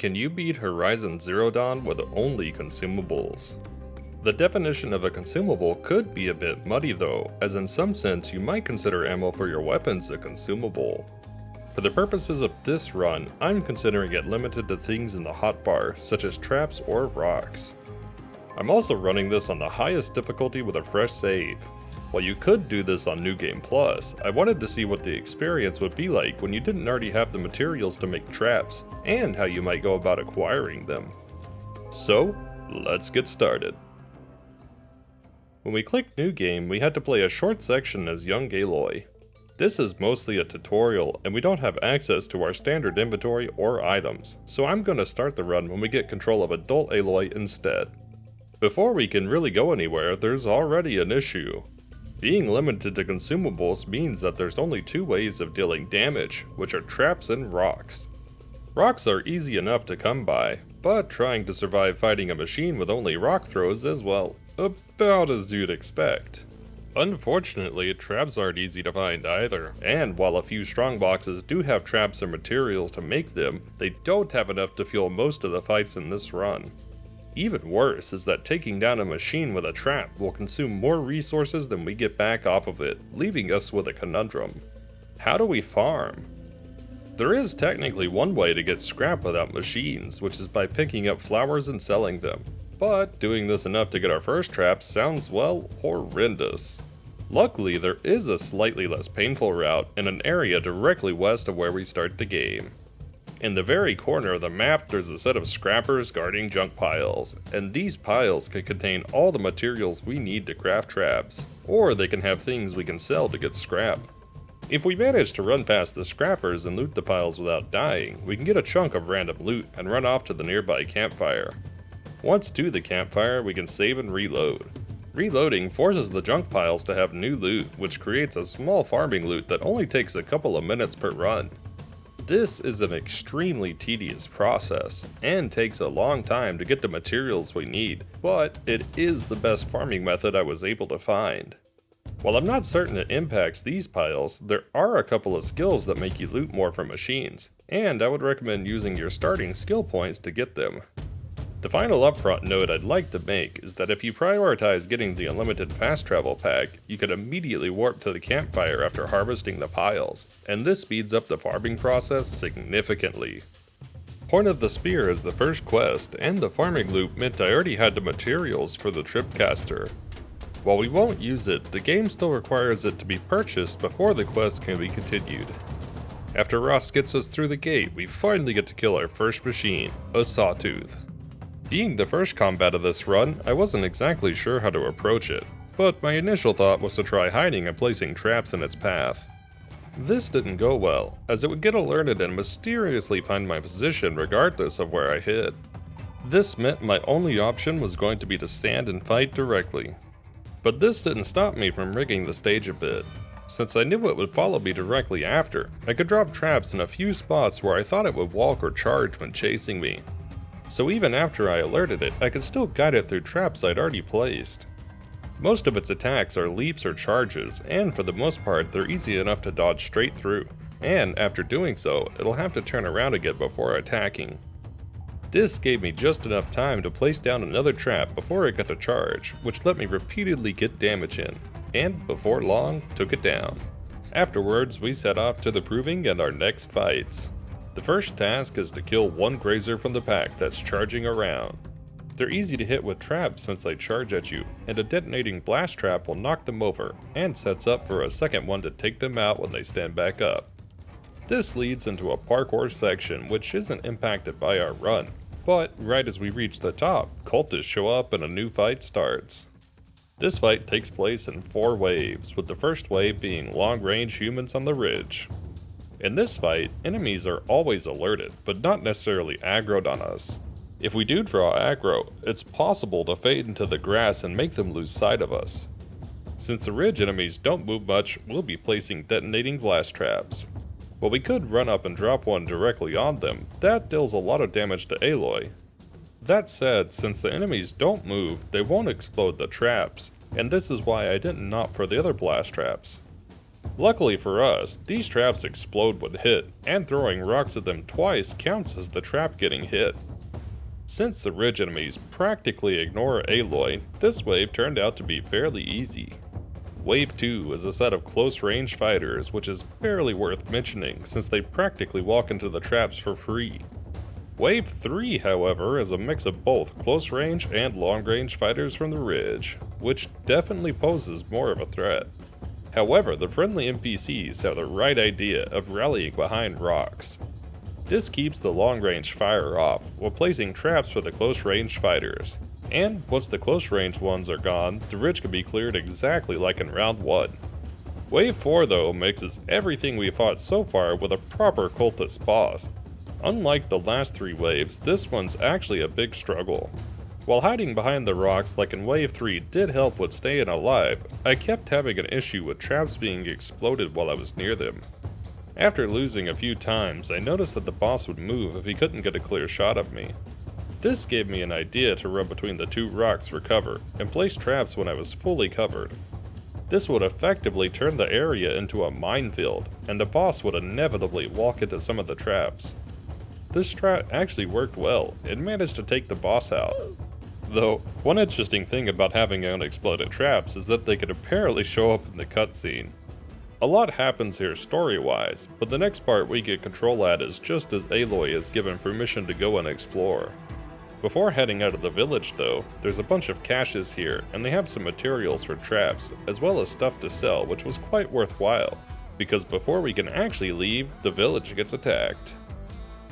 Can you beat Horizon Zero Dawn with only consumables? The definition of a consumable could be a bit muddy though, as in some sense you might consider ammo for your weapons a consumable. For the purposes of this run, I'm considering it limited to things in the hotbar, such as traps or rocks. I'm also running this on the highest difficulty with a fresh save. While you could do this on New Game Plus, I wanted to see what the experience would be like when you didn't already have the materials to make traps, and how you might go about acquiring them. So, let's get started. When we clicked New Game, we had to play a short section as young Aloy. This is mostly a tutorial, and we don't have access to our standard inventory or items, so I'm going to start the run when we get control of adult Aloy instead. Before we can really go anywhere, there's already an issue. Being limited to consumables means that there's only two ways of dealing damage, which are traps and rocks. Rocks are easy enough to come by, but trying to survive fighting a machine with only rock throws is, well, about as you'd expect. Unfortunately, traps aren't easy to find either, and while a few strongboxes do have traps and materials to make them, they don't have enough to fuel most of the fights in this run. Even worse is that taking down a machine with a trap will consume more resources than we get back off of it, leaving us with a conundrum. How do we farm? There is technically one way to get scrap without machines, which is by picking up flowers and selling them. But doing this enough to get our first trap sounds, well, horrendous. Luckily, there is a slightly less painful route in an area directly west of where we start the game. In the very corner of the map, there's a set of scrappers guarding junk piles, and these piles can contain all the materials we need to craft traps, or they can have things we can sell to get scrap. If we manage to run past the scrappers and loot the piles without dying, we can get a chunk of random loot and run off to the nearby campfire. Once to the campfire, we can save and reload. Reloading forces the junk piles to have new loot, which creates a small farming loot that only takes a couple of minutes per run. This is an extremely tedious process, and takes a long time to get the materials we need, but it is the best farming method I was able to find. While I'm not certain it impacts these piles, there are a couple of skills that make you loot more from machines, and I would recommend using your starting skill points to get them. The final upfront note I'd like to make is that if you prioritize getting the unlimited fast travel pack, you can immediately warp to the campfire after harvesting the piles, and this speeds up the farming process significantly. Point of the Spear is the first quest, and the farming loop meant I already had the materials for the Tripcaster. While we won't use it, the game still requires it to be purchased before the quest can be continued. After Ross gets us through the gate, we finally get to kill our first machine, a Sawtooth. Being the first combat of this run, I wasn't exactly sure how to approach it, but my initial thought was to try hiding and placing traps in its path. This didn't go well, as it would get alerted and mysteriously find my position regardless of where I hid. This meant my only option was going to be to stand and fight directly. But this didn't stop me from rigging the stage a bit. Since I knew it would follow me directly after, I could drop traps in a few spots where I thought it would walk or charge when chasing me. So even after I alerted it, I could still guide it through traps I'd already placed. Most of its attacks are leaps or charges, and for the most part they're easy enough to dodge straight through, and after doing so, it'll have to turn around again before attacking. This gave me just enough time to place down another trap before it got to charge, which let me repeatedly get damage in, and before long, took it down. Afterwards, we set off to the proving and our next fights. The first task is to kill one grazer from the pack that's charging around. They're easy to hit with traps since they charge at you, and a detonating blast trap will knock them over, and sets up for a second one to take them out when they stand back up. This leads into a parkour section which isn't impacted by our run, but right as we reach the top, cultists show up and a new fight starts. This fight takes place in 4 waves, with the first wave being long-range humans on the ridge. In this fight, enemies are always alerted, but not necessarily aggroed on us. If we do draw aggro, it's possible to fade into the grass and make them lose sight of us. Since the ridge enemies don't move much, we'll be placing detonating blast traps. While we could run up and drop one directly on them, that deals a lot of damage to Aloy. That said, since the enemies don't move, they won't explode the traps, and this is why I didn't opt for the other blast traps. Luckily for us, these traps explode when hit, and throwing rocks at them twice counts as the trap getting hit. Since the ridge enemies practically ignore Aloy, this wave turned out to be fairly easy. Wave 2 is a set of close-range fighters, which is barely worth mentioning since they practically walk into the traps for free. Wave 3, however, is a mix of both close-range and long-range fighters from the ridge, which definitely poses more of a threat. However, the friendly NPCs have the right idea of rallying behind rocks. This keeps the long-range fire off, while placing traps for the close-range fighters. And once the close-range ones are gone, the ridge can be cleared exactly like in round 1. Wave 4 though mixes everything we fought so far with a proper cultist boss. Unlike the last 3 waves, this one's actually a big struggle. While hiding behind the rocks like in Wave 3 did help with staying alive, I kept having an issue with traps being exploded while I was near them. After losing a few times, I noticed that the boss would move if he couldn't get a clear shot of me. This gave me an idea to run between the 2 rocks for cover, and place traps when I was fully covered. This would effectively turn the area into a minefield, and the boss would inevitably walk into some of the traps. This strat actually worked well, and managed to take the boss out. Though, one interesting thing about having unexploded traps is that they could apparently show up in the cutscene. A lot happens here story-wise, but the next part we get control at is just as Aloy is given permission to go and explore. Before heading out of the village though, there's a bunch of caches here, and they have some materials for traps, as well as stuff to sell, which was quite worthwhile, because before we can actually leave, the village gets attacked.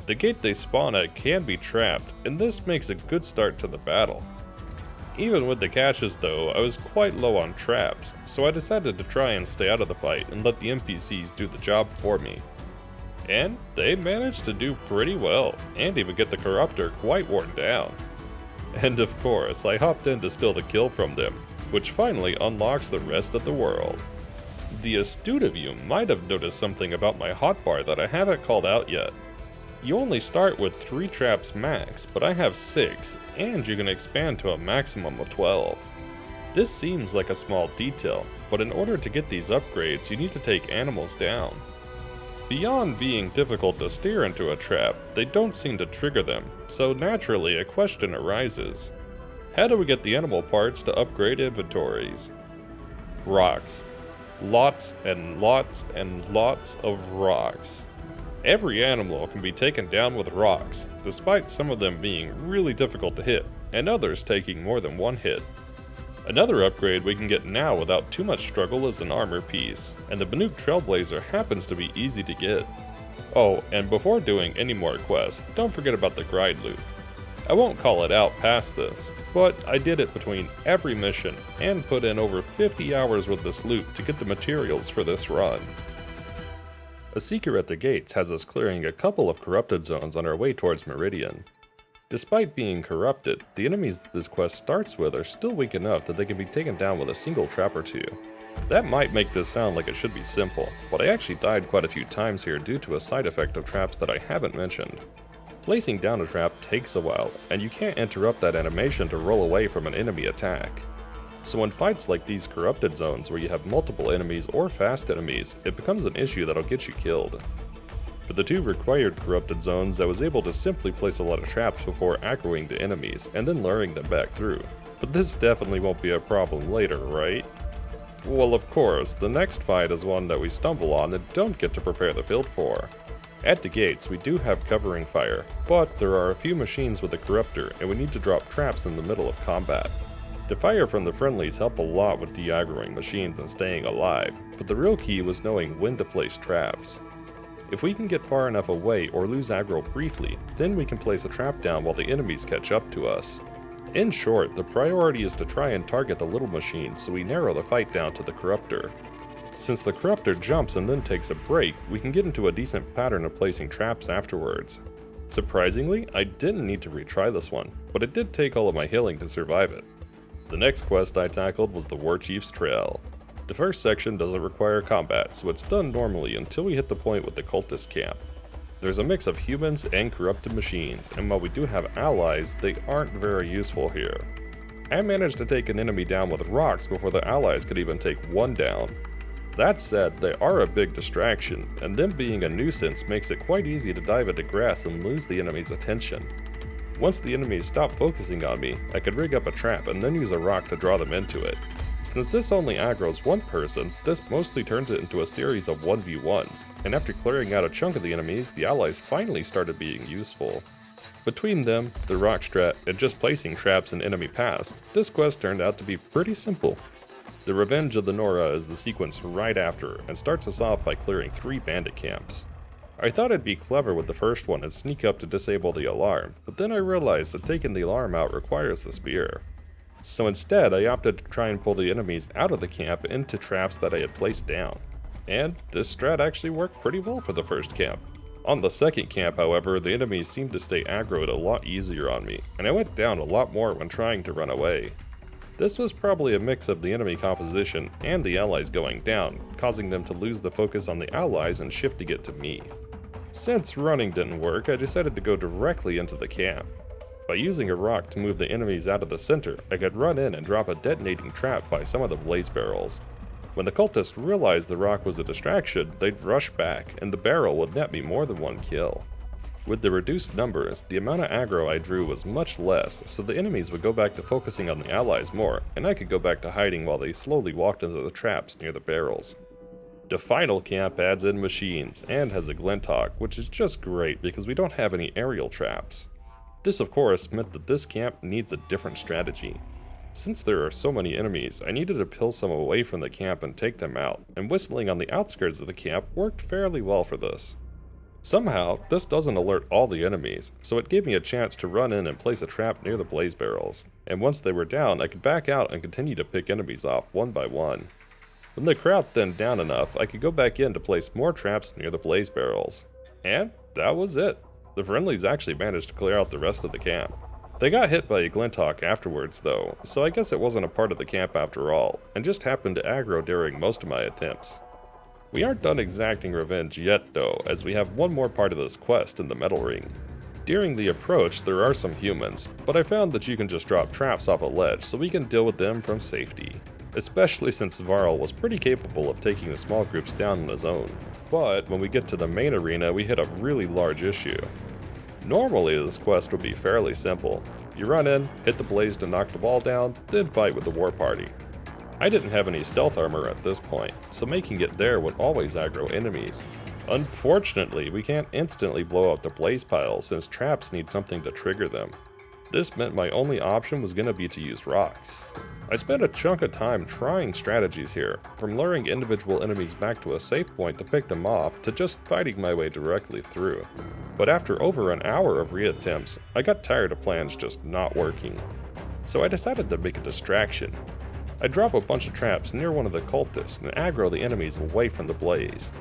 The gate they spawn at can be trapped, and this makes a good start to the battle. Even with the caches though, I was quite low on traps, so I decided to try and stay out of the fight and let the NPCs do the job for me. And they managed to do pretty well, and even get the Corruptor quite worn down. And of course, I hopped in to steal the kill from them, which finally unlocks the rest of the world. The astute of you might have noticed something about my hotbar that I haven't called out yet. You only start with 3 traps max, but I have 6, and you can expand to a maximum of 12. This seems like a small detail, but in order to get these upgrades you need to take animals down. Beyond being difficult to steer into a trap, they don't seem to trigger them, so naturally a question arises. How do we get the animal parts to upgrade inventories? Rocks. Lots and lots and lots of rocks. Every animal can be taken down with rocks, despite some of them being really difficult to hit, and others taking more than one hit. Another upgrade we can get now without too much struggle is an armor piece, and the Banuk Trailblazer happens to be easy to get. Oh, and before doing any more quests, don't forget about the grind loot. I won't call it out past this, but I did it between every mission and put in over 50 hours with this loot to get the materials for this run. A seeker at the gates has us clearing a couple of corrupted zones on our way towards Meridian. Despite being corrupted, the enemies that this quest starts with are still weak enough that they can be taken down with a single trap or 2. That might make this sound like it should be simple, but I actually died quite a few times here due to a side effect of traps that I haven't mentioned. Placing down a trap takes a while, and you can't interrupt that animation to roll away from an enemy attack. So in fights like these corrupted zones where you have multiple enemies or fast enemies, it becomes an issue that'll get you killed. For the 2 required corrupted zones, I was able to simply place a lot of traps before aggroing the enemies and then luring them back through. But this definitely won't be a problem later, right? Well, of course, the next fight is one that we stumble on and don't get to prepare the field for. At the gates, we do have covering fire, but there are a few machines with the Corruptor and we need to drop traps in the middle of combat. The fire from the friendlies help a lot with de-aggroing machines and staying alive, but the real key was knowing when to place traps. If we can get far enough away or lose aggro briefly, then we can place a trap down while the enemies catch up to us. In short, the priority is to try and target the little machines so we narrow the fight down to the Corruptor. Since the Corruptor jumps and then takes a break, we can get into a decent pattern of placing traps afterwards. Surprisingly, I didn't need to retry this one, but it did take all of my healing to survive it. The next quest I tackled was the Warchief's Trail. The first section doesn't require combat, so it's done normally until we hit the point with the cultist camp. There's a mix of humans and corrupted machines, and while we do have allies, they aren't very useful here. I managed to take an enemy down with rocks before the allies could even take one down. That said, they are a big distraction, and them being a nuisance makes it quite easy to dive into grass and lose the enemy's attention. Once the enemies stop focusing on me, I could rig up a trap and then use a rock to draw them into it. Since this only aggroes one person, this mostly turns it into a series of 1v1s, and after clearing out a chunk of the enemies, the allies finally started being useful. Between them, the rock strat, and just placing traps in enemy paths, this quest turned out to be pretty simple. The Revenge of the Nora is the sequence right after, and starts us off by clearing 3 bandit camps. I thought I'd be clever with the first one and sneak up to disable the alarm, but then I realized that taking the alarm out requires the spear. So instead, I opted to try and pull the enemies out of the camp into traps that I had placed down. And this strat actually worked pretty well for the first camp. On the second camp, however, the enemies seemed to stay aggroed a lot easier on me, and I went down a lot more when trying to run away. This was probably a mix of the enemy composition and the allies going down, causing them to lose the focus on the allies and shifting it to me. Since running didn't work, I decided to go directly into the camp. By using a rock to move the enemies out of the center, I could run in and drop a detonating trap by some of the blaze barrels. When the cultists realized the rock was a distraction, they'd rush back, and the barrel would net me more than 1 kill. With the reduced numbers, the amount of aggro I drew was much less, so the enemies would go back to focusing on the allies more, and I could go back to hiding while they slowly walked into the traps near the barrels. The final camp adds in machines, and has a glinthawk, which is just great because we don't have any aerial traps. This of course meant that this camp needs a different strategy. Since there are so many enemies, I needed to peel some away from the camp and take them out, and whistling on the outskirts of the camp worked fairly well for this. Somehow, this doesn't alert all the enemies, so it gave me a chance to run in and place a trap near the blaze barrels, and once they were down, I could back out and continue to pick enemies off one by one. When the crowd thinned down enough, I could go back in to place more traps near the blaze barrels. And that was it. The friendlies actually managed to clear out the rest of the camp. They got hit by a glinthawk afterwards though, so I guess it wasn't a part of the camp after all, and just happened to aggro during most of my attempts. We aren't done exacting revenge yet though, as we have one more part of this quest in the metal ring. During the approach, there are some humans, but I found that you can just drop traps off a ledge so we can deal with them from safety. Especially since Varl was pretty capable of taking the small groups down on his own. But when we get to the main arena, we hit a really large issue. Normally this quest would be fairly simple. You run in, hit the blaze to knock the wall down, then fight with the war party. I didn't have any stealth armor at this point, so making it there would always aggro enemies. Unfortunately, we can't instantly blow up the blaze pile since traps need something to trigger them. This meant my only option was going to be to use rocks. I spent a chunk of time trying strategies here, from luring individual enemies back to a safe point to pick them off to just fighting my way directly through. But after over an hour of reattempts, I got tired of plans just not working. So I decided to make a distraction. I drop a bunch of traps near one of the cultists and aggro the enemies away from the blaze.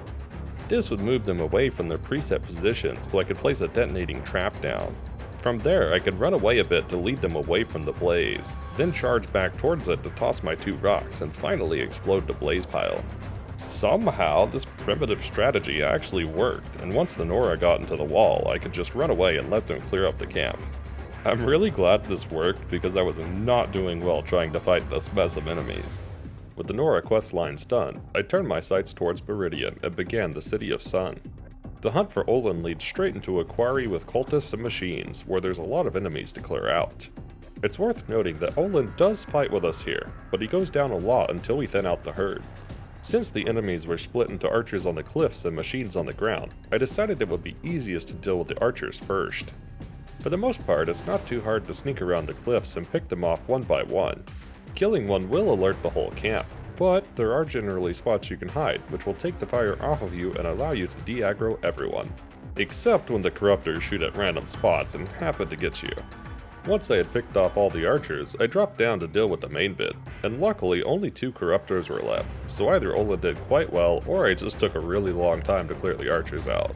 This would move them away from their preset positions so I could place a detonating trap down. From there, I could run away a bit to lead them away from the blaze, then charge back towards it to toss my 2 rocks and finally explode the blaze pile. Somehow, this primitive strategy actually worked, and once the Nora got into the wall, I could just run away and let them clear up the camp. I'm really glad this worked because I was not doing well trying to fight this mess of enemies. With the Nora questline done, I turned my sights towards Meridian and began the City of Sun. The hunt for Olin leads straight into a quarry with cultists and machines, where there's a lot of enemies to clear out. It's worth noting that Olin does fight with us here, but he goes down a lot until we thin out the herd. Since the enemies were split into archers on the cliffs and machines on the ground, I decided it would be easiest to deal with the archers first. For the most part, it's not too hard to sneak around the cliffs and pick them off one by one. Killing one will alert the whole camp, but there are generally spots you can hide, which will take the fire off of you and allow you to de-aggro everyone. Except when the corruptors shoot at random spots and happen to get you. Once I had picked off all the archers, I dropped down to deal with the main bit, and luckily only 2 corruptors were left, so either Ola did quite well or I just took a really long time to clear the archers out.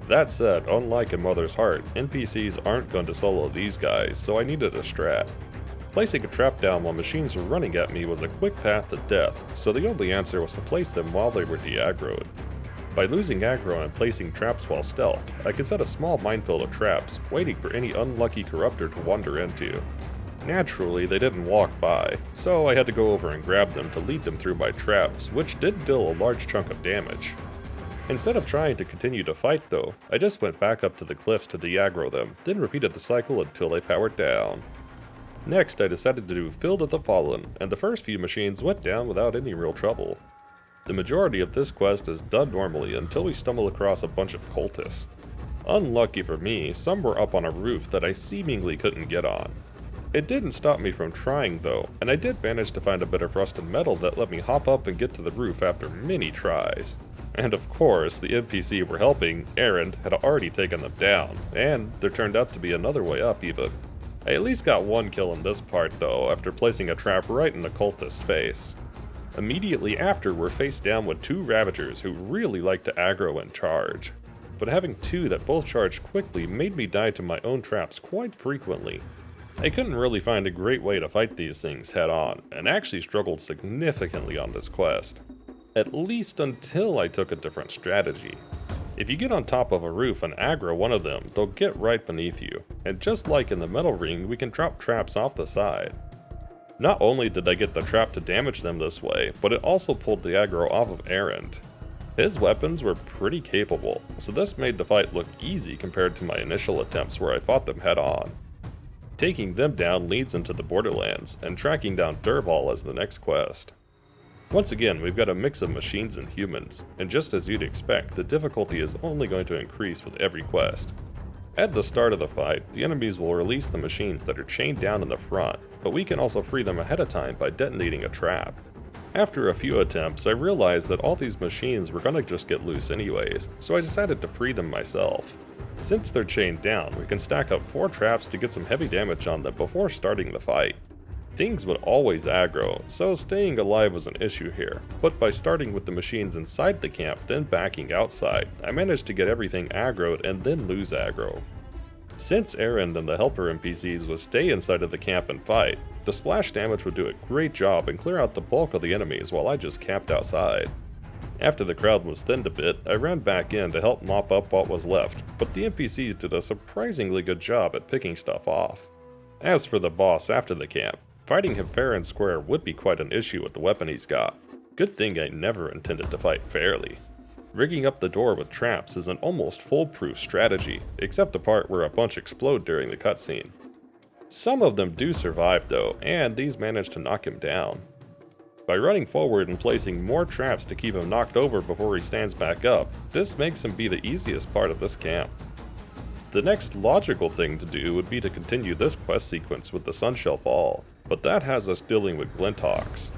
That said, unlike in Mother's Heart, NPCs aren't going to solo these guys, so I needed a strat. Placing a trap down while machines were running at me was a quick path to death, so the only answer was to place them while they were de-aggroed. By losing aggro and placing traps while stealthed, I could set a small minefield of traps, waiting for any unlucky corruptor to wander into. Naturally, they didn't walk by, so I had to go over and grab them to lead them through my traps, which did deal a large chunk of damage. Instead of trying to continue to fight though, I just went back up to the cliffs to de-aggro them, then repeated the cycle until they powered down. Next, I decided to do Field of the Fallen, and the first few machines went down without any real trouble. The majority of this quest is done normally until we stumble across a bunch of cultists. Unlucky for me, some were up on a roof that I seemingly couldn't get on. It didn't stop me from trying though, and I did manage to find a bit of rusted metal that let me hop up and get to the roof after many tries. And of course, the NPC we're helping, Aaron, had already taken them down, and there turned out to be another way up even. I at least got one kill in this part though, after placing a trap right in the cultist's face. Immediately after, we're faced down with two Ravagers who really like to aggro and charge. But having two that both charged quickly made me die to my own traps quite frequently. I couldn't really find a great way to fight these things head on, and actually struggled significantly on this quest. At least until I took a different strategy. If you get on top of a roof and aggro one of them, they'll get right beneath you, and just like in the metal ring, we can drop traps off the side. Not only did I get the trap to damage them this way, but it also pulled the aggro off of Aaron. His weapons were pretty capable, so this made the fight look easy compared to my initial attempts where I fought them head on. Taking them down leads into the Borderlands, and tracking down Durball is the next quest. Once again, we've got a mix of machines and humans, and just as you'd expect, the difficulty is only going to increase with every quest. At the start of the fight, the enemies will release the machines that are chained down in the front, but we can also free them ahead of time by detonating a trap. After a few attempts, I realized that all these machines were gonna just get loose anyways, so I decided to free them myself. Since they're chained down, we can stack up 4 traps to get some heavy damage on them before starting the fight. Things would always aggro, so staying alive was an issue here, but by starting with the machines inside the camp then backing outside, I managed to get everything aggroed and then lose aggro. Since Aaron and the helper NPCs would stay inside of the camp and fight, the splash damage would do a great job and clear out the bulk of the enemies while I just camped outside. After the crowd was thinned a bit, I ran back in to help mop up what was left, but the NPCs did a surprisingly good job at picking stuff off. As for the boss after the camp, fighting him fair and square would be quite an issue with the weapon he's got. Good thing I never intended to fight fairly. Rigging up the door with traps is an almost foolproof strategy, except the part where a bunch explode during the cutscene. Some of them do survive though, and these manage to knock him down. By running forward and placing more traps to keep him knocked over before he stands back up, this makes him be the easiest part of this camp. The next logical thing to do would be to continue this quest sequence with the Sunshell Fall, but that has us dealing with Glinthawks.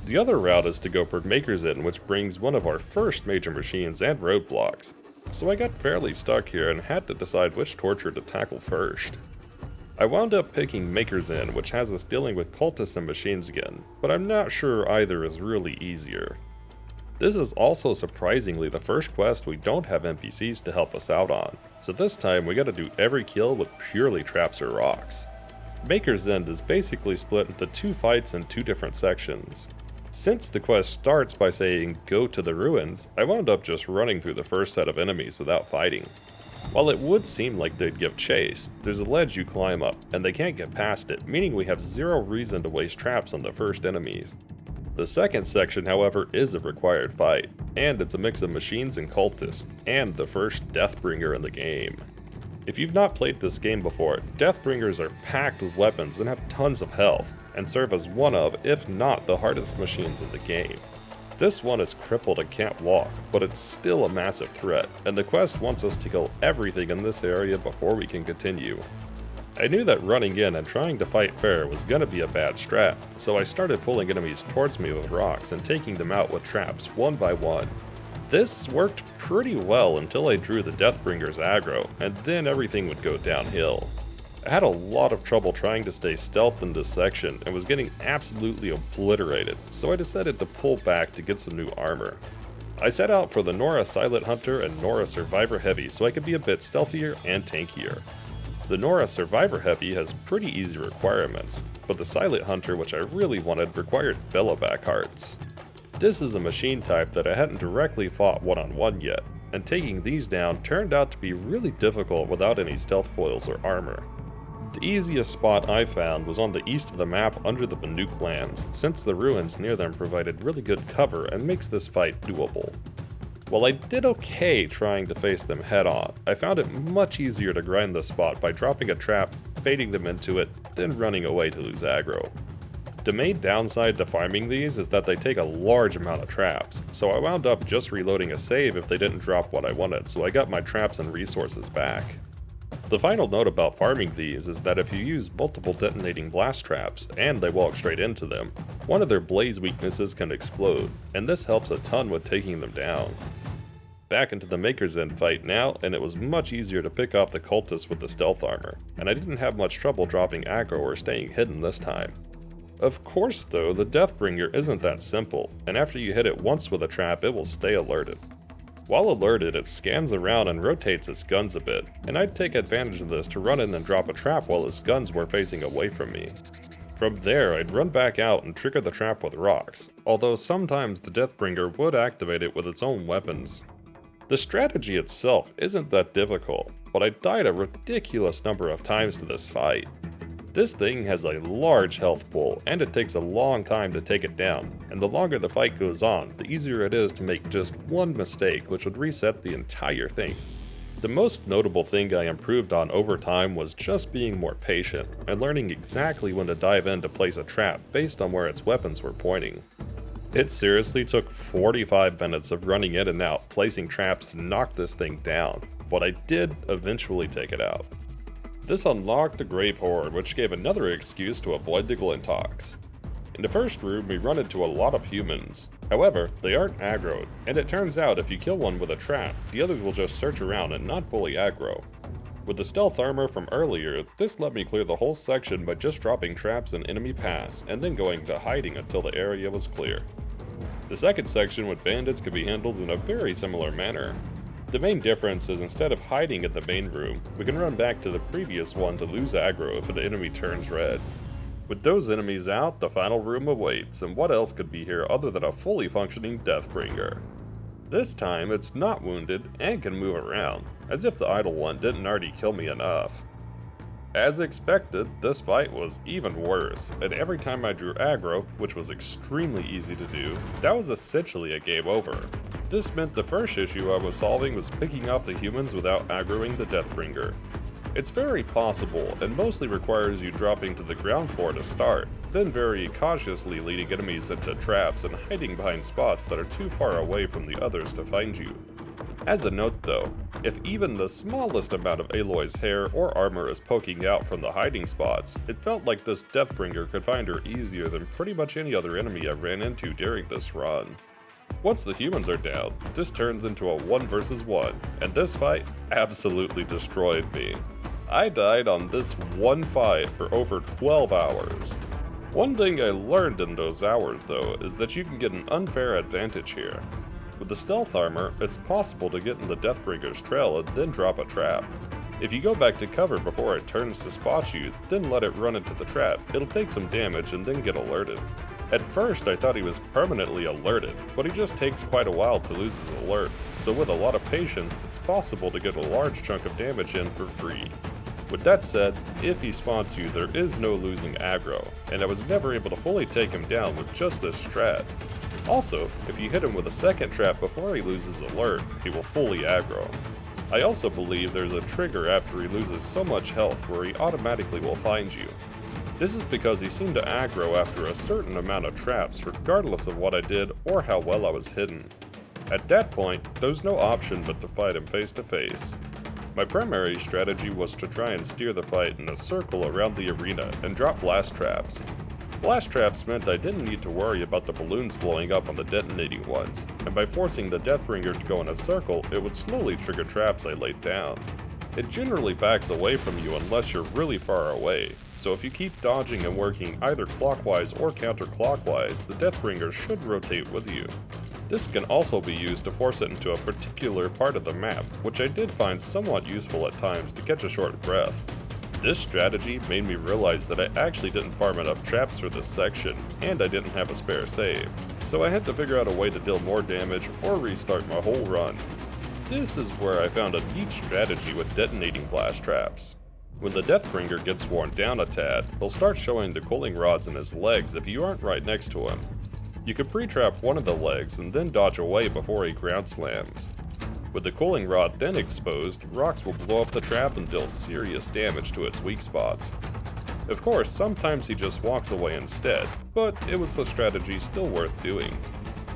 The other route is to go for Maker's Inn, which brings one of our first major machines and roadblocks, so I got fairly stuck here and had to decide which torture to tackle first. I wound up picking Maker's Inn, which has us dealing with cultists and machines again, but I'm not sure either is really easier. This is also surprisingly the first quest we don't have NPCs to help us out on, so this time we gotta do every kill with purely traps or rocks. Maker's End is basically split into 2 fights in 2 different sections. Since the quest starts by saying go to the ruins, I wound up just running through the first set of enemies without fighting. While it would seem like they'd give chase, there's a ledge you climb up, and they can't get past it, meaning we have zero reason to waste traps on the first enemies. The second section, however, is a required fight, and it's a mix of machines and cultists, and the first Deathbringer in the game. If you've not played this game before, Deathbringers are packed with weapons and have tons of health, and serve as one of, if not the hardest machines in the game. This one is crippled and can't walk, but it's still a massive threat, and the quest wants us to kill everything in this area before we can continue. I knew that running in and trying to fight fair was gonna be a bad strat, so I started pulling enemies towards me with rocks and taking them out with traps one by one. This worked pretty well until I drew the Deathbringer's aggro, and then everything would go downhill. I had a lot of trouble trying to stay stealth in this section and was getting absolutely obliterated, so I decided to pull back to get some new armor. I set out for the Nora Silent Hunter and Nora Survivor Heavy so I could be a bit stealthier and tankier. The Nora Survivor Heavy has pretty easy requirements, but the Silent Hunter, which I really wanted, required Bellowback hearts. This is a machine type that I hadn't directly fought one-on-one yet, and taking these down turned out to be really difficult without any stealth coils or armor. The easiest spot I found was on the east of the map under the Banuk lands, since the ruins near them provided really good cover and makes this fight doable. While I did okay trying to face them head on, I found it much easier to grind this spot by dropping a trap, baiting them into it, then running away to lose aggro. The main downside to farming these is that they take a large amount of traps, so I wound up just reloading a save if they didn't drop what I wanted, so I got my traps and resources back. The final note about farming these is that if you use multiple detonating blast traps, and they walk straight into them, one of their blaze weaknesses can explode, and this helps a ton with taking them down. Back into the Maker's End fight now, and it was much easier to pick off the cultists with the stealth armor, and I didn't have much trouble dropping aggro or staying hidden this time. Of course though, the Deathbringer isn't that simple, and after you hit it once with a trap, it will stay alerted. While alerted, it scans around and rotates its guns a bit, and I'd take advantage of this to run in and drop a trap while its guns were facing away from me. From there, I'd run back out and trigger the trap with rocks, although sometimes the Deathbringer would activate it with its own weapons. The strategy itself isn't that difficult, but I died a ridiculous number of times to this fight. This thing has a large health pool, and it takes a long time to take it down, and the longer the fight goes on, the easier it is to make just one mistake which would reset the entire thing. The most notable thing I improved on over time was just being more patient, and learning exactly when to dive in to place a trap based on where its weapons were pointing. It seriously took 45 minutes of running in and out, placing traps to knock this thing down, but I did eventually take it out. This unlocked the Grave-Hoard, which gave another excuse to avoid the Glintox. In the first room, we run into a lot of humans. However, they aren't aggroed, and it turns out if you kill one with a trap, the others will just search around and not fully aggro. With the stealth armor from earlier, this let me clear the whole section by just dropping traps in enemy paths, and then going to hiding until the area was clear. The second section with bandits could be handled in a very similar manner. The main difference is instead of hiding in the main room, we can run back to the previous one to lose aggro if an enemy turns red. With those enemies out, the final room awaits, and what else could be here other than a fully functioning Deathbringer? This time, it's not wounded and can move around, as if the idle one didn't already kill me enough. As expected, this fight was even worse, and every time I drew aggro, which was extremely easy to do, that was essentially a game over. This meant the first issue I was solving was picking off the humans without aggroing the Deathbringer. It's very possible, and mostly requires you dropping to the ground floor to start, then very cautiously leading enemies into traps and hiding behind spots that are too far away from the others to find you. As a note though, if even the smallest amount of Aloy's hair or armor is poking out from the hiding spots, it felt like this Deathbringer could find her easier than pretty much any other enemy I ran into during this run. Once the humans are down, this turns into a 1 versus 1, and this fight absolutely destroyed me. I died on this one fight for over 12 hours. One thing I learned in those hours though is that you can get an unfair advantage here. With the stealth armor, it's possible to get in the Deathbringer's trail and then drop a trap. If you go back to cover before it turns to spot you, then let it run into the trap, it'll take some damage and then get alerted. At first I thought he was permanently alerted, but he just takes quite a while to lose his alert, so with a lot of patience, it's possible to get a large chunk of damage in for free. With that said, if he spawns you, there is no losing aggro, and I was never able to fully take him down with just this strat. Also, if you hit him with a second trap before he loses alert, he will fully aggro. I also believe there's a trigger after he loses so much health where he automatically will find you. This is because he seemed to aggro after a certain amount of traps regardless of what I did or how well I was hidden. At that point, there's no option but to fight him face to face. My primary strategy was to try and steer the fight in a circle around the arena and drop blast traps. Blast traps meant I didn't need to worry about the balloons blowing up on the detonating ones, and by forcing the Deathbringer to go in a circle, it would slowly trigger traps I laid down. It generally backs away from you unless you're really far away, so if you keep dodging and working either clockwise or counterclockwise, the Deathbringer should rotate with you. This can also be used to force it into a particular part of the map, which I did find somewhat useful at times to catch a short breath. This strategy made me realize that I actually didn't farm enough traps for this section, and I didn't have a spare save, so I had to figure out a way to deal more damage or restart my whole run. This is where I found a neat strategy with detonating blast traps. When the Deathbringer gets worn down a tad, he'll start showing the cooling rods in his legs if you aren't right next to him. You can pre-trap one of the legs and then dodge away before he ground slams. With the cooling rod then exposed, rocks will blow up the trap and deal serious damage to its weak spots. Of course, sometimes he just walks away instead, but it was the strategy still worth doing.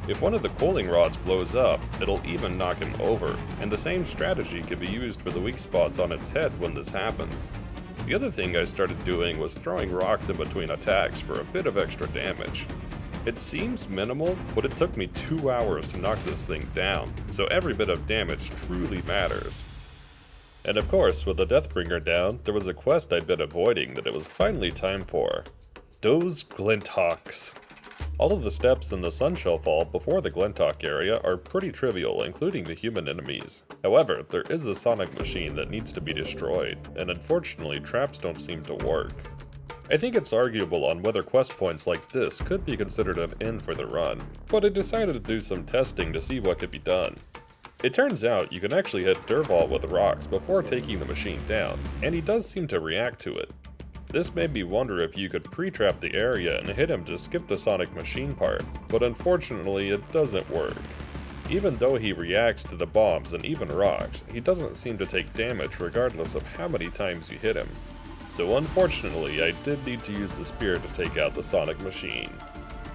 If one of the cooling rods blows up, it'll even knock him over, and the same strategy can be used for the weak spots on its head when this happens. The other thing I started doing was throwing rocks in between attacks for a bit of extra damage. It seems minimal, but it took me 2 hours to knock this thing down, so every bit of damage truly matters. And of course, with the Deathbringer down, there was a quest I'd been avoiding that it was finally time for. Those Glinthawks. All of the steps in the Sunshell Fall before the Glinthawk area are pretty trivial, including the human enemies. However, there is a sonic machine that needs to be destroyed, and unfortunately traps don't seem to work. I think it's arguable on whether quest points like this could be considered an end for the run, but I decided to do some testing to see what could be done. It turns out you can actually hit Dervahl with rocks before taking the machine down, and he does seem to react to it. This made me wonder if you could pre-trap the area and hit him to skip the sonic machine part, but unfortunately it doesn't work. Even though he reacts to the bombs and even rocks, he doesn't seem to take damage regardless of how many times you hit him. So unfortunately I did need to use the spear to take out the sonic machine.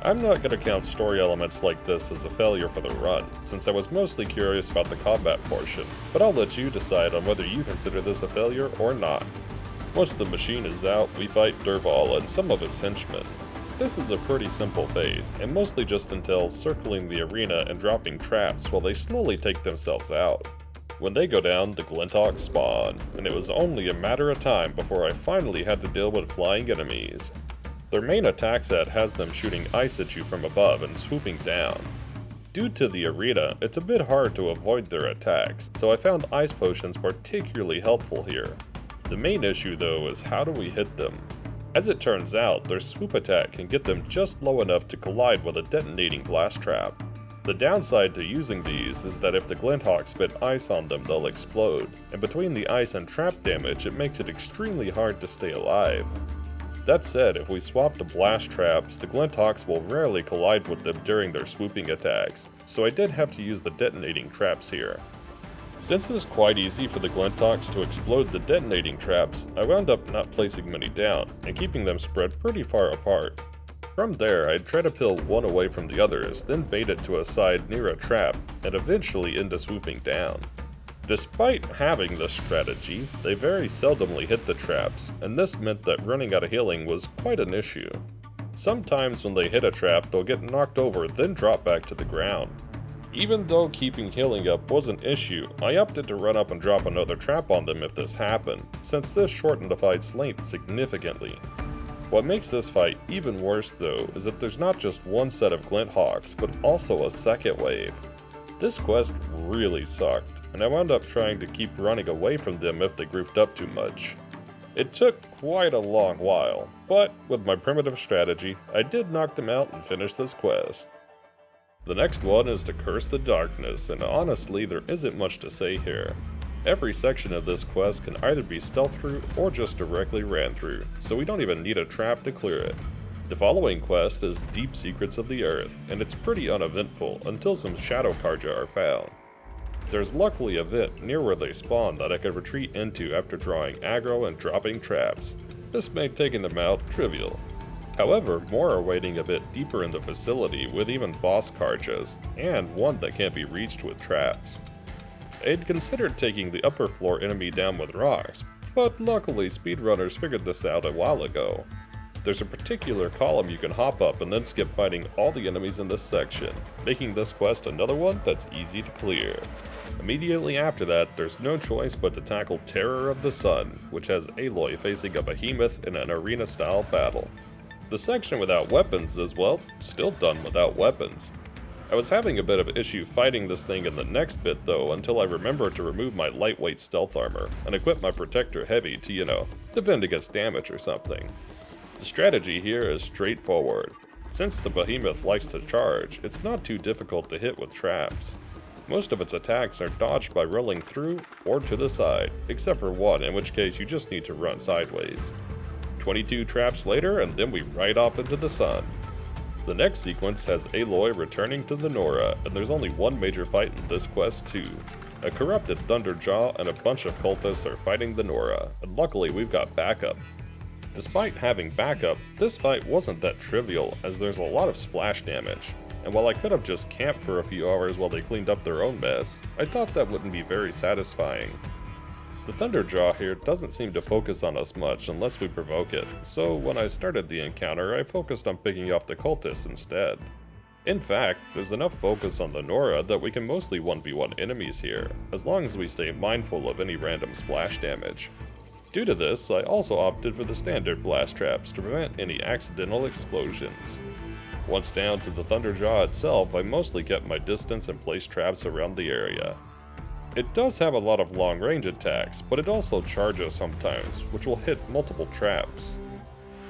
I'm not going to count story elements like this as a failure for the run, since I was mostly curious about the combat portion, but I'll let you decide on whether you consider this a failure or not. Once the machine is out, we fight Dervahl and some of his henchmen. This is a pretty simple phase, and mostly just entails circling the arena and dropping traps while they slowly take themselves out. When they go down, the Glinthawks spawn, and it was only a matter of time before I finally had to deal with flying enemies. Their main attack set has them shooting ice at you from above and swooping down. Due to the arena, it's a bit hard to avoid their attacks, so I found ice potions particularly helpful here. The main issue though is how do we hit them? As it turns out, their swoop attack can get them just low enough to collide with a detonating blast trap. The downside to using these is that if the Glinthawks spit ice on them, they'll explode, and between the ice and trap damage, it makes it extremely hard to stay alive. That said, if we swap to blast traps, the Glinthawks will rarely collide with them during their swooping attacks, so I did have to use the detonating traps here. Since it was quite easy for the Glinthawks to explode the detonating traps, I wound up not placing many down, and keeping them spread pretty far apart. From there, I'd try to peel one away from the others, then bait it to a side near a trap, and eventually into swooping down. Despite having this strategy, they very seldomly hit the traps, and this meant that running out of healing was quite an issue. Sometimes when they hit a trap, they'll get knocked over, then drop back to the ground. Even though keeping healing up was an issue, I opted to run up and drop another trap on them if this happened, since this shortened the fight's length significantly. What makes this fight even worse though is that there's not just one set of Glinthawks, but also a second wave. This quest really sucked, and I wound up trying to keep running away from them if they grouped up too much. It took quite a long while, but with my primitive strategy, I did knock them out and finish this quest. The next one is to curse the darkness, and honestly there isn't much to say here. Every section of this quest can either be stealthed through or just directly ran through, so we don't even need a trap to clear it. The following quest is Deep Secrets of the Earth, and it's pretty uneventful until some Shadow Karja are found. There's luckily a vent near where they spawn that I could retreat into after drawing aggro and dropping traps. This made taking them out trivial. However, more are waiting a bit deeper in the facility with even boss Karjas, and one that can't be reached with traps. I'd considered taking the upper floor enemy down with rocks, but luckily speedrunners figured this out a while ago. There's a particular column you can hop up and then skip fighting all the enemies in this section, making this quest another one that's easy to clear. Immediately after that, there's no choice but to tackle Terror of the Sun, which has Aloy facing a behemoth in an arena-style battle. The section without weapons is, well, still done without weapons. I was having a bit of issue fighting this thing in the next bit though until I remembered to remove my lightweight stealth armor and equip my protector heavy to, defend against damage or something. The strategy here is straightforward. Since the behemoth likes to charge, it's not too difficult to hit with traps. Most of its attacks are dodged by rolling through or to the side, except for one, in which case you just need to run sideways. 22 traps later, and then we ride off into the sun. The next sequence has Aloy returning to the Nora, and there's only one major fight in this quest too. A corrupted Thunderjaw and a bunch of cultists are fighting the Nora, and luckily we've got backup. Despite having backup, this fight wasn't that trivial as there's a lot of splash damage, and while I could have just camped for a few hours while they cleaned up their own mess, I thought that wouldn't be very satisfying. The Thunderjaw here doesn't seem to focus on us much unless we provoke it, so when I started the encounter I focused on picking off the cultists instead. In fact, there's enough focus on the Nora that we can mostly 1v1 enemies here, as long as we stay mindful of any random splash damage. Due to this, I also opted for the standard blast traps to prevent any accidental explosions. Once down to the Thunderjaw itself, I mostly kept my distance and placed traps around the area. It does have a lot of long-range attacks, but it also charges sometimes, which will hit multiple traps.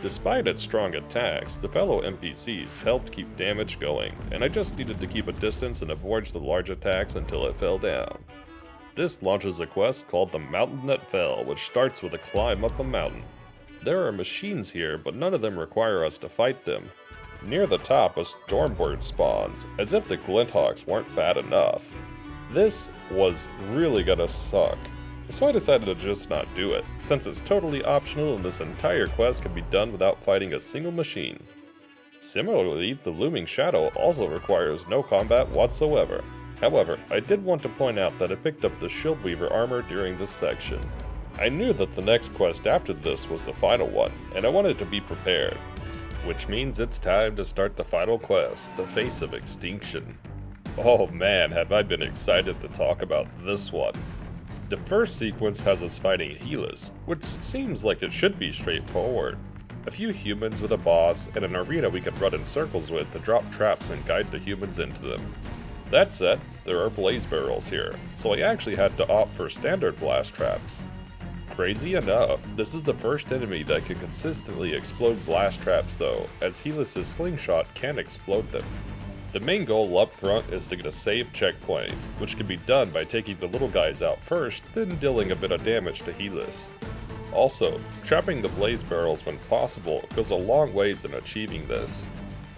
Despite its strong attacks, the fellow NPCs helped keep damage going, and I just needed to keep a distance and avoid the large attacks until it fell down. This launches a quest called the Mountain That Fell, which starts with a climb up a mountain. There are machines here, but none of them require us to fight them. Near the top, a Stormbird spawns, as if the Glinthawks weren't bad enough. This was really gonna suck, so I decided to just not do it, since it's totally optional and this entire quest can be done without fighting a single machine. Similarly, the Looming Shadow also requires no combat whatsoever. However, I did want to point out that I picked up the Shieldweaver armor during this section. I knew that the next quest after this was the final one, and I wanted to be prepared. Which means it's time to start the final quest, the Face of Extinction. Oh man, have I been excited to talk about this one. The first sequence has us fighting Helis, which seems like it should be straightforward. A few humans with a boss, and an arena we can run in circles with to drop traps and guide the humans into them. That said, there are blaze barrels here, so I actually had to opt for standard blast traps. Crazy enough, this is the first enemy that can consistently explode blast traps though, as Helis' slingshot can explode them. The main goal up front is to get a safe checkpoint, which can be done by taking the little guys out first, then dealing a bit of damage to Helis. Also, trapping the blaze barrels when possible goes a long ways in achieving this.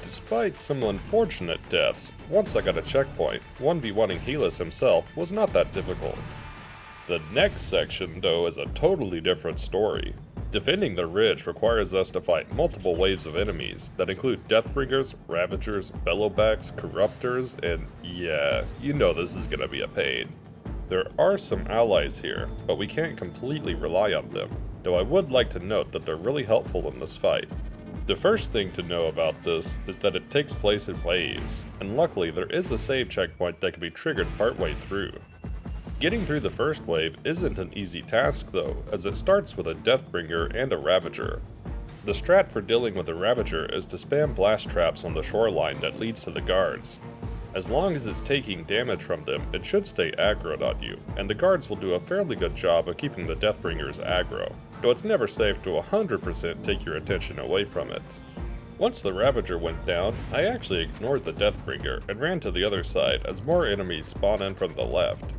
Despite some unfortunate deaths, once I got a checkpoint, 1v1ing Helis himself was not that difficult. The next section, though, is a totally different story. Defending the ridge requires us to fight multiple waves of enemies that include Deathbringers, Ravagers, Bellowbacks, Corruptors, and yeah, you know this is gonna be a pain. There are some allies here, but we can't completely rely on them, though I would like to note that they're really helpful in this fight. The first thing to know about this is that it takes place in waves, and luckily there is a save checkpoint that can be triggered partway through. Getting through the first wave isn't an easy task though, as it starts with a Deathbringer and a Ravager. The strat for dealing with a Ravager is to spam blast traps on the shoreline that leads to the guards. As long as it's taking damage from them, it should stay aggroed on you, and the guards will do a fairly good job of keeping the Deathbringers aggro, though it's never safe to 100% take your attention away from it. Once the Ravager went down, I actually ignored the Deathbringer and ran to the other side as more enemies spawn in from the left.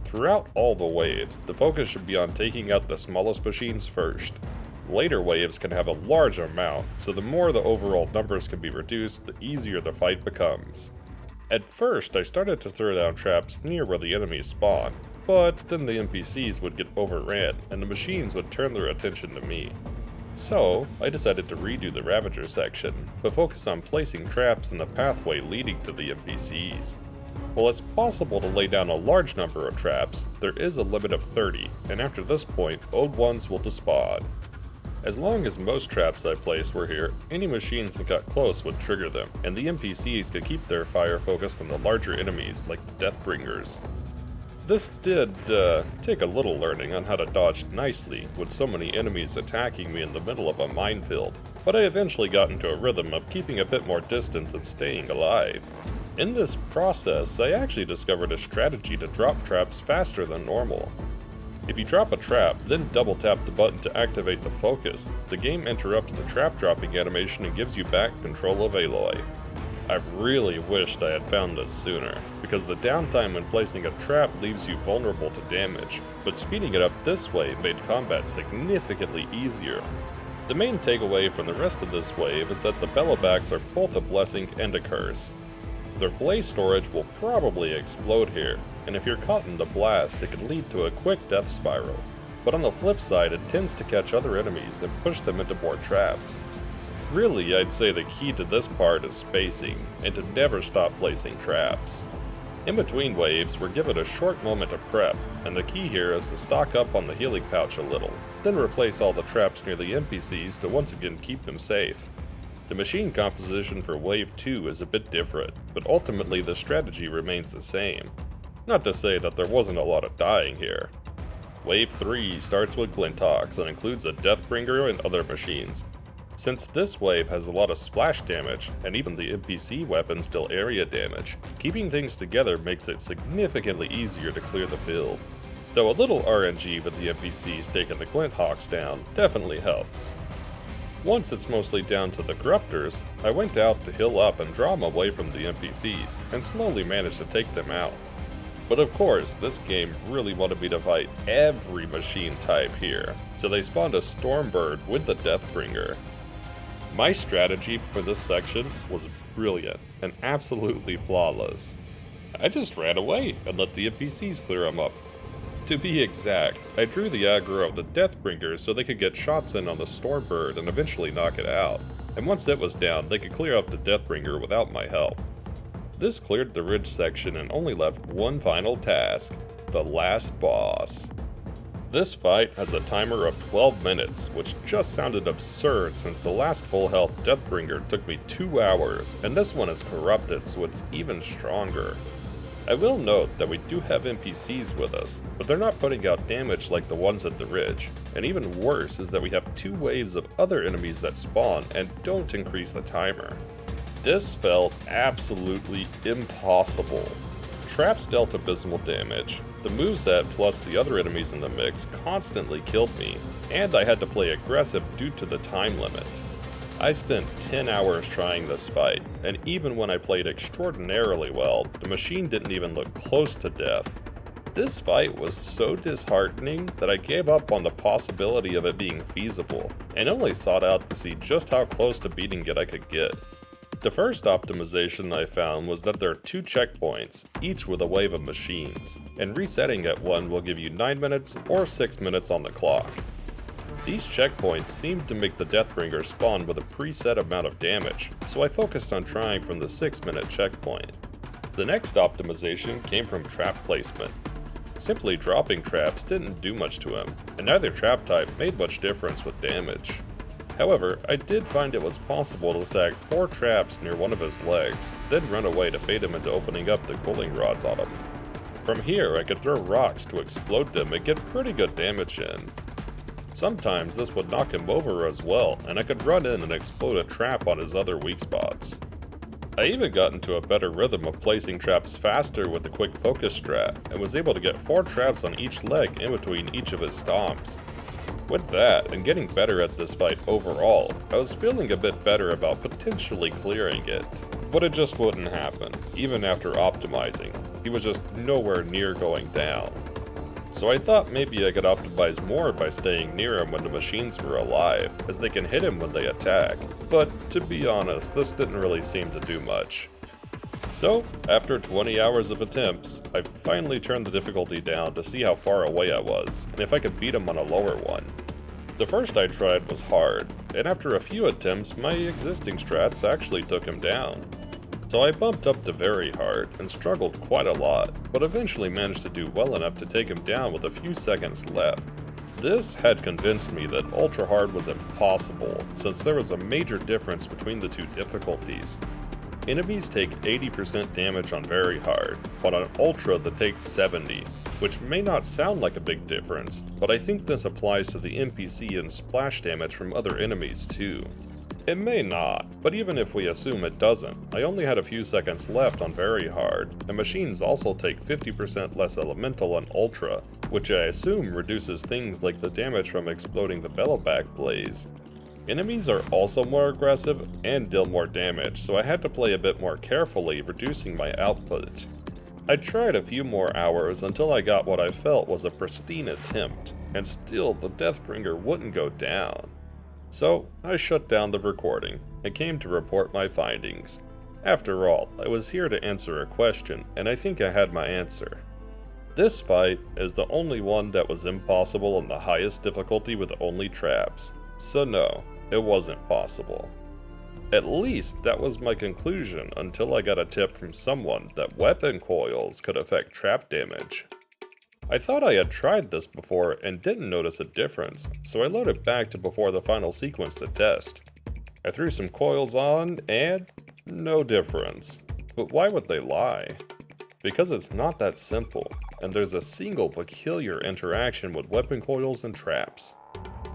Throughout all the waves, the focus should be on taking out the smallest machines first. Later waves can have a large amount, so the more the overall numbers can be reduced, the easier the fight becomes. At first, I started to throw down traps near where the enemies spawn, but then the NPCs would get overran and the machines would turn their attention to me. So, I decided to redo the Ravager section, but focus on placing traps in the pathway leading to the NPCs. While it's possible to lay down a large number of traps, there is a limit of 30, and after this point, old ones will despawn. As long as most traps I placed were here, any machines that got close would trigger them, and the NPCs could keep their fire focused on the larger enemies like the Deathbringers. This did take a little learning on how to dodge nicely with so many enemies attacking me in the middle of a minefield, but I eventually got into a rhythm of keeping a bit more distance and staying alive. In this process, I actually discovered a strategy to drop traps faster than normal. If you drop a trap, then double tap the button to activate the focus, the game interrupts the trap dropping animation and gives you back control of Aloy. I really wished I had found this sooner, because the downtime when placing a trap leaves you vulnerable to damage, but speeding it up this way made combat significantly easier. The main takeaway from the rest of this wave is that the bellowbacks are both a blessing and a curse. Their blaze storage will probably explode here, and if you're caught in the blast, it can lead to a quick death spiral. But on the flip side, it tends to catch other enemies and push them into more traps. Really, I'd say the key to this part is spacing, and to never stop placing traps. In between waves, we're given a short moment of prep, and the key here is to stock up on the healing pouch a little, then replace all the traps near the NPCs to once again keep them safe. The machine composition for Wave 2 is a bit different, but ultimately the strategy remains the same. Not to say that there wasn't a lot of dying here. Wave 3 starts with Glinthawks and includes a Deathbringer and other machines. Since this wave has a lot of splash damage, and even the NPC weapons deal area damage, keeping things together makes it significantly easier to clear the field. Though a little RNG with the NPCs taking the Glinthawks down definitely helps. Once it's mostly down to the Corruptors, I went out to heal up and draw them away from the NPCs, and slowly managed to take them out. But of course, this game really wanted me to fight every machine type here, so they spawned a Stormbird with the Deathbringer. My strategy for this section was brilliant and absolutely flawless. I just ran away and let the NPCs clear them up. To be exact, I drew the aggro of the Deathbringer so they could get shots in on the Stormbird and eventually knock it out, and once it was down, they could clear up the Deathbringer without my help. This cleared the ridge section and only left one final task, the last boss. This fight has a timer of 12 minutes, which just sounded absurd since the last full health Deathbringer took me 2 hours, and this one is corrupted so it's even stronger. I will note that we do have NPCs with us, but they're not putting out damage like the ones at the ridge, and even worse is that we have 2 waves of other enemies that spawn and don't increase the timer. This felt absolutely impossible. Traps dealt abysmal damage, the moveset plus the other enemies in the mix constantly killed me, and I had to play aggressive due to the time limit. I spent 10 hours trying this fight, and even when I played extraordinarily well, the machine didn't even look close to death. This fight was so disheartening that I gave up on the possibility of it being feasible, and only sought out to see just how close to beating it I could get. The first optimization I found was that there are 2 checkpoints, each with a wave of machines, and resetting at one will give you 9 minutes or 6 minutes on the clock. These checkpoints seemed to make the Deathbringer spawn with a preset amount of damage, so I focused on trying from the 6-minute checkpoint. The next optimization came from trap placement. Simply dropping traps didn't do much to him, and neither trap type made much difference with damage. However, I did find it was possible to stack 4 traps near one of his legs, then run away to bait him into opening up the cooling rods on him. From here, I could throw rocks to explode them and get pretty good damage in. Sometimes this would knock him over as well, and I could run in and explode a trap on his other weak spots. I even got into a better rhythm of placing traps faster with the quick focus strat, and was able to get 4 traps on each leg in between each of his stomps. With that, and getting better at this fight overall, I was feeling a bit better about potentially clearing it. But it just wouldn't happen, even after optimizing. He was just nowhere near going down. So I thought maybe I could optimize more by staying near him when the machines were alive, as they can hit him when they attack. But to be honest, this didn't really seem to do much. So, after 20 hours of attempts, I finally turned the difficulty down to see how far away I was, and if I could beat him on a lower one. The first I tried was hard, and after a few attempts, my existing strats actually took him down. So I bumped up to very hard, and struggled quite a lot, but eventually managed to do well enough to take him down with a few seconds left. This had convinced me that ultra hard was impossible, since there was a major difference between the 2 difficulties. Enemies take 80% damage on very hard, but on ultra that takes 70, which may not sound like a big difference, but I think this applies to the NPC and splash damage from other enemies too. It may not, but even if we assume it doesn't, I only had a few seconds left on very hard, and machines also take 50% less elemental on ultra, which I assume reduces things like the damage from exploding the bellowback blaze. Enemies are also more aggressive and deal more damage, so I had to play a bit more carefully, reducing my output. I tried a few more hours until I got what I felt was a pristine attempt, and still the Deathbringer wouldn't go down. So I shut down the recording and came to report my findings. After all, I was here to answer a question, and I think I had my answer. This fight is the only one that was impossible on the highest difficulty with only traps, so no, it wasn't possible. At least that was my conclusion until I got a tip from someone that weapon coils could affect trap damage. I thought I had tried this before and didn't notice a difference, so I loaded back to before the final sequence to test. I threw some coils on and no difference. But why would they lie? Because it's not that simple, and there's a single peculiar interaction with weapon coils and traps.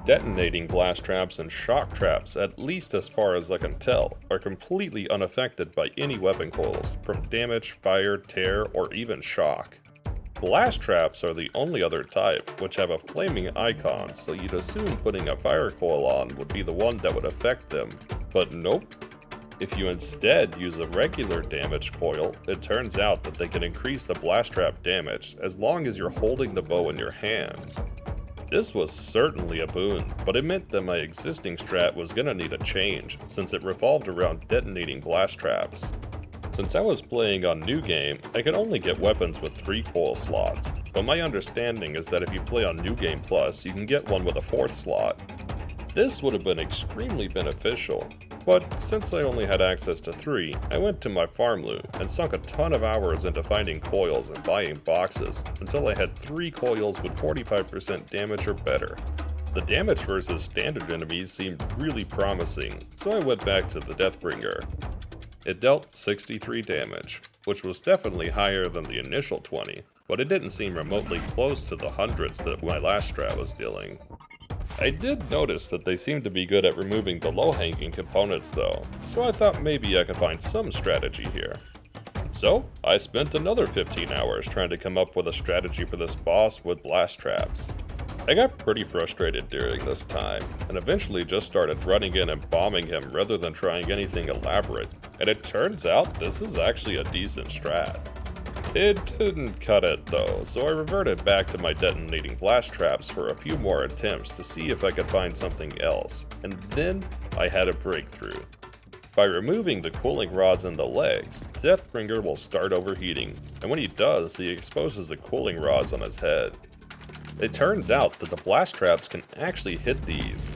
Detonating blast traps and shock traps, at least as far as I can tell, are completely unaffected by any weapon coils, from damage, fire, tear, or even shock. Blast traps are the only other type, which have a flaming icon, so you'd assume putting a fire coil on would be the one that would affect them, but nope. If you instead use a regular damage coil, it turns out that they can increase the blast trap damage as long as you're holding the bow in your hands. This was certainly a boon, but it meant that my existing strat was gonna need a change, since it revolved around detonating blast traps. Since I was playing on New Game, I could only get weapons with 3 coil slots, but my understanding is that if you play on New Game Plus, you can get one with a 4th slot. This would have been extremely beneficial, but since I only had access to 3, I went to my farm loot and sunk a ton of hours into finding coils and buying boxes until I had 3 coils with 45% damage or better. The damage versus standard enemies seemed really promising, so I went back to the Deathbringer. It dealt 63 damage, which was definitely higher than the initial 20, but it didn't seem remotely close to the hundreds that my last strat was dealing. I did notice that they seemed to be good at removing the low-hanging components though, so I thought maybe I could find some strategy here. So, I spent another 15 hours trying to come up with a strategy for this boss with blast traps. I got pretty frustrated during this time, and eventually just started running in and bombing him rather than trying anything elaborate, and it turns out this is actually a decent strat. It didn't cut it though, so I reverted back to my detonating blast traps for a few more attempts to see if I could find something else, and then I had a breakthrough. By removing the cooling rods in the legs, Deathbringer will start overheating, and when he does, he exposes the cooling rods on his head. It turns out that the blast traps can actually hit these.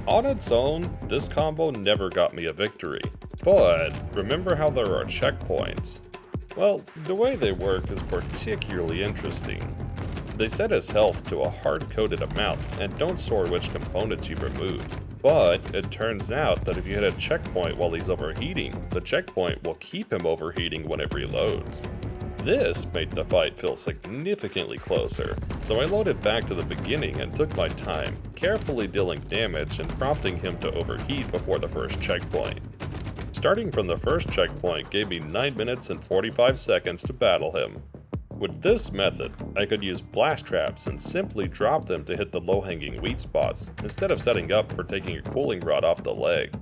On its own, this combo never got me a victory, but remember how there are checkpoints? Well, the way they work is particularly interesting. They set his health to a hard-coded amount and don't store which components you've removed. But it turns out that if you hit a checkpoint while he's overheating, the checkpoint will keep him overheating when it reloads. This made the fight feel significantly closer, so I loaded back to the beginning and took my time, carefully dealing damage and prompting him to overheat before the first checkpoint. Starting from the first checkpoint gave me 9 minutes and 45 seconds to battle him. With this method, I could use blast traps and simply drop them to hit the low-hanging weak spots, instead of setting up for taking a cooling rod off the leg.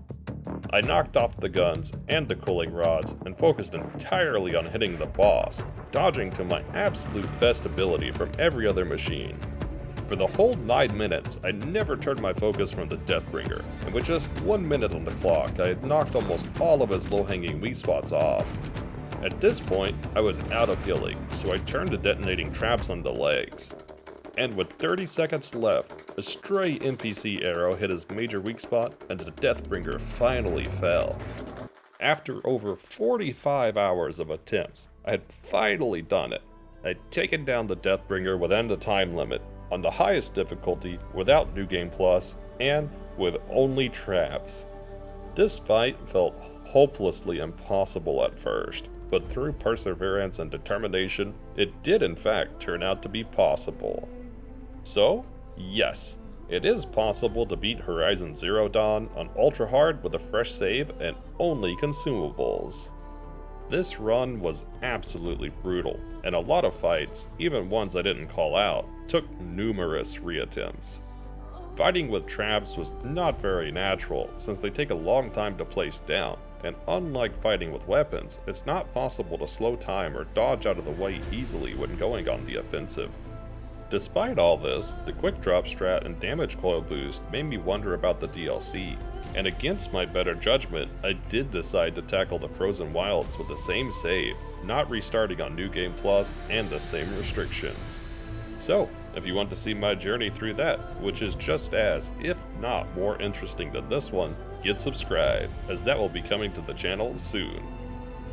I knocked off the guns and the cooling rods and focused entirely on hitting the boss, dodging to my absolute best ability from every other machine. For the whole 9 minutes, I never turned my focus from the Deathbringer, and with just 1 minute on the clock, I had knocked almost all of his low-hanging weak spots off. At this point, I was out of healing, so I turned to detonating traps on the legs. And with 30 seconds left, a stray NPC arrow hit his major weak spot, and the Deathbringer finally fell. After over 45 hours of attempts, I had finally done it. I'd taken down the Deathbringer within the time limit, on the highest difficulty, without New Game Plus, and with only traps. This fight felt hopelessly impossible at first, but through perseverance and determination, it did in fact turn out to be possible. So, yes, it is possible to beat Horizon Zero Dawn on Ultra Hard with a fresh save and only consumables. This run was absolutely brutal, and a lot of fights, even ones I didn't call out, took numerous reattempts. Fighting with traps was not very natural since they take a long time to place down, and unlike fighting with weapons, it's not possible to slow time or dodge out of the way easily when going on the offensive. Despite all this, the quick drop strat and damage coil boost made me wonder about the DLC, and against my better judgment, I did decide to tackle the Frozen Wilds with the same save, not restarting on New Game Plus and the same restrictions. So, if you want to see my journey through that, which is just as, if not more interesting than this one, get subscribed, as that will be coming to the channel soon.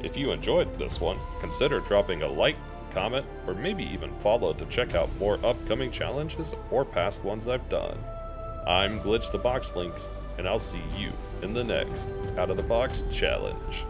If you enjoyed this one, consider dropping a like, comment, or maybe even follow to check out more upcoming challenges or past ones I've done. I'm Glitch the Box Links, and I'll see you in the next Out of the Box challenge.